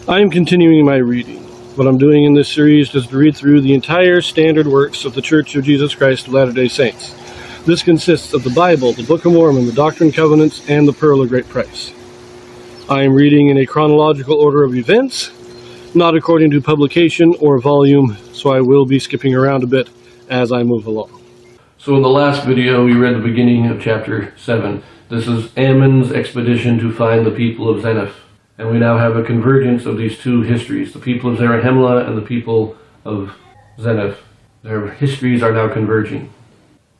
I am continuing my reading. What I'm doing in this series is to read through the entire standard works of the Church of Jesus Christ of Latter-day Saints. This consists of the Bible, the Book of Mormon, the Doctrine and Covenants, and the Pearl of Great Price. I am reading in a chronological order of events, not according to publication or volume, so I will be skipping around a bit as I move along. So in the last video, we read the beginning of chapter 7. This is Ammon's expedition to find the people of Lehi-Nephi. And we now have a convergence of these two histories, the people of Zarahemla and the people of Lehi-Nephi. Their histories are now converging.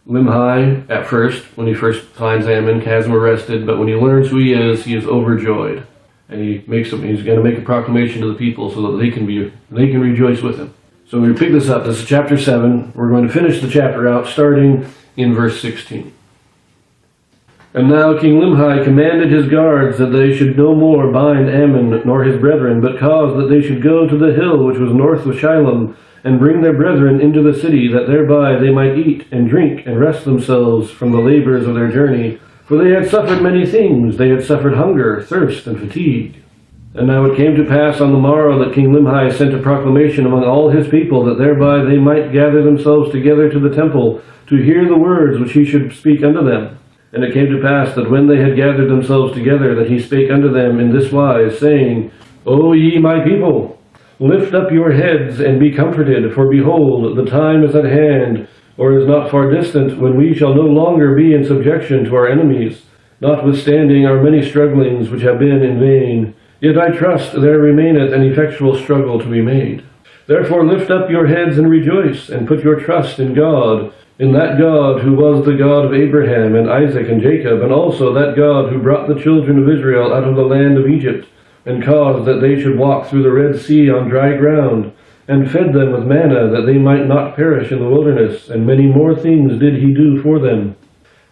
Limhi, at first, when he first finds Ammon, has him arrested, but when he learns who he is overjoyed. And he's going to make a proclamation to the people so that they can rejoice with him. So we pick this up. This is chapter 7. We're going to finish the chapter out starting in verse 16. And now King Limhi commanded his guards that they should no more bind Ammon nor his brethren, but caused that they should go to the hill which was north of Shilom, and bring their brethren into the city, that thereby they might eat and drink and rest themselves from the labors of their journey. For they had suffered many things. They had suffered hunger, thirst, and fatigue. And now it came to pass on the morrow that King Limhi sent a proclamation among all his people, that thereby they might gather themselves together to the temple, to hear the words which he should speak unto them. And it came to pass that when they had gathered themselves together, that he spake unto them in this wise, saying, O ye my people, lift up your heads and be comforted, for behold, the time is at hand, or is not far distant, when we shall no longer be in subjection to our enemies, notwithstanding our many strugglings which have been in vain. Yet I trust there remaineth an effectual struggle to be made. Therefore lift up your heads and rejoice, and put your trust in God, in that God who was the God of Abraham and Isaac and Jacob, and also that God who brought the children of Israel out of the land of Egypt, and caused that they should walk through the Red Sea on dry ground, and fed them with manna, that they might not perish in the wilderness, and many more things did he do for them.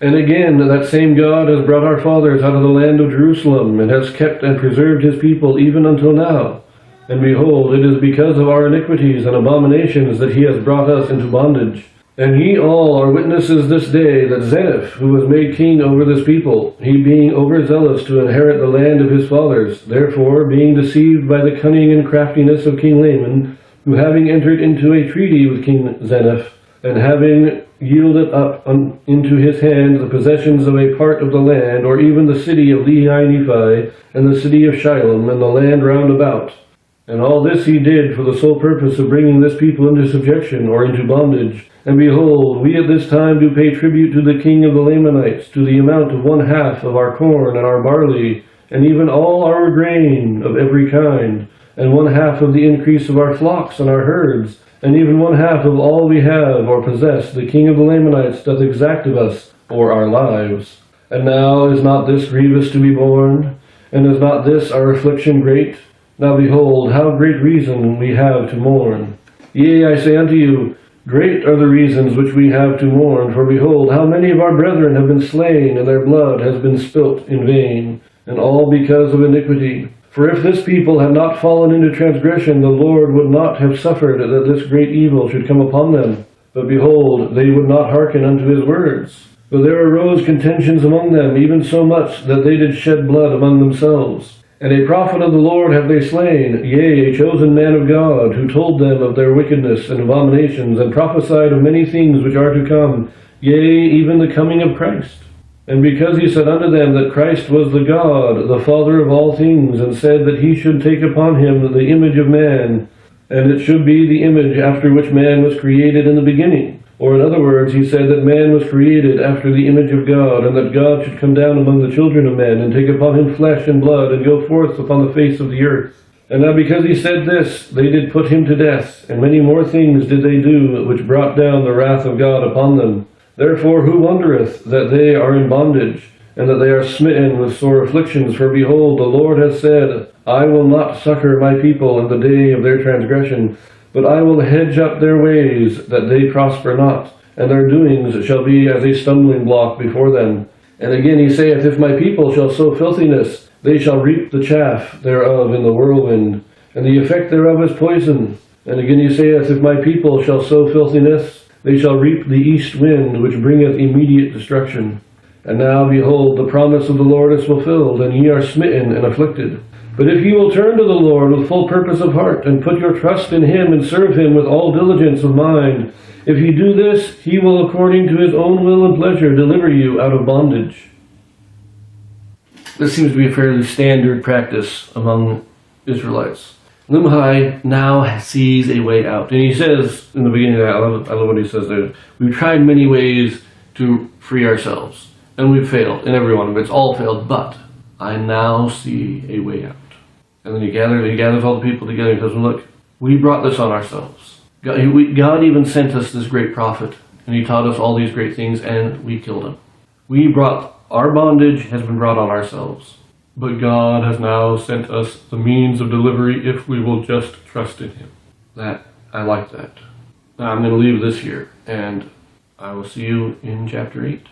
And again, that same God has brought our fathers out of the land of Jerusalem, and has kept and preserved his people even until now. And behold, it is because of our iniquities and abominations that he has brought us into bondage. And ye all are witnesses this day that Lehi-Nephi, who was made king over this people, he being overzealous to inherit the land of his fathers, therefore being deceived by the cunning and craftiness of King Lamon, who having entered into a treaty with King Lehi-Nephi, and having yielded up into his hand the possessions of a part of the land, or even the city of Lehi-Nephi, and the city of Shilom, and the land round about. And all this he did for the sole purpose of bringing this people into subjection, or into bondage. And behold, we at this time do pay tribute to the king of the Lamanites, to the amount of 1/2 of our corn and our barley, and even all our grain of every kind, and 1/2 of the increase of our flocks and our herds, and even 1/2 of all we have or possess, the king of the Lamanites doth exact of us for our lives. And now is not this grievous to be borne? And is not this our affliction great? Now behold, how great reason we have to mourn. Yea, I say unto you, great are the reasons which we have to mourn, for behold, how many of our brethren have been slain, and their blood has been spilt in vain, and all because of iniquity. For if this people had not fallen into transgression, the Lord would not have suffered that this great evil should come upon them. But behold, they would not hearken unto his words. But there arose contentions among them, even so much that they did shed blood among themselves. And a prophet of the Lord have they slain, yea, a chosen man of God, who told them of their wickedness and abominations, and prophesied of many things which are to come, yea, even the coming of Christ. And because he said unto them that Christ was the God, the Father of all things, and said that he should take upon him the image of man, and it should be the image after which man was created in the beginning. Or in other words, he said that man was created after the image of God, and that God should come down among the children of men, and take upon him flesh and blood, and go forth upon the face of the earth. And now because he said this, they did put him to death, and many more things did they do, which brought down the wrath of God upon them. Therefore who wondereth that they are in bondage, and that they are smitten with sore afflictions? For behold, the Lord has said, I will not succor my people in the day of their transgression, but I will hedge up their ways, that they prosper not, and their doings shall be as a stumbling block before them. And again he saith, If my people shall sow filthiness, they shall reap the chaff thereof in the whirlwind, and the effect thereof is poison. And again he saith, If my people shall sow filthiness, they shall reap the east wind, which bringeth immediate destruction. And now, behold, the promise of the Lord is fulfilled, and ye are smitten and afflicted. But if you will turn to the Lord with full purpose of heart, and put your trust in him, and serve him with all diligence of mind, if you do this, he will, according to his own will and pleasure, deliver you out of bondage. This seems to be a fairly standard practice among Israelites. Limhi now sees a way out. And he says, in the beginning, I love what he says there, we've tried many ways to free ourselves, and we've failed in every one of it. It's all failed, but I now see a way out. And then he gathers all the people together and says, look, we brought this on ourselves. God even sent us this great prophet, and he taught us all these great things, and we killed him. Our bondage has been brought on ourselves. But God has now sent us the means of delivery if we will just trust in him. I like that. Now I'm going to leave this here, and I will see you in chapter 8.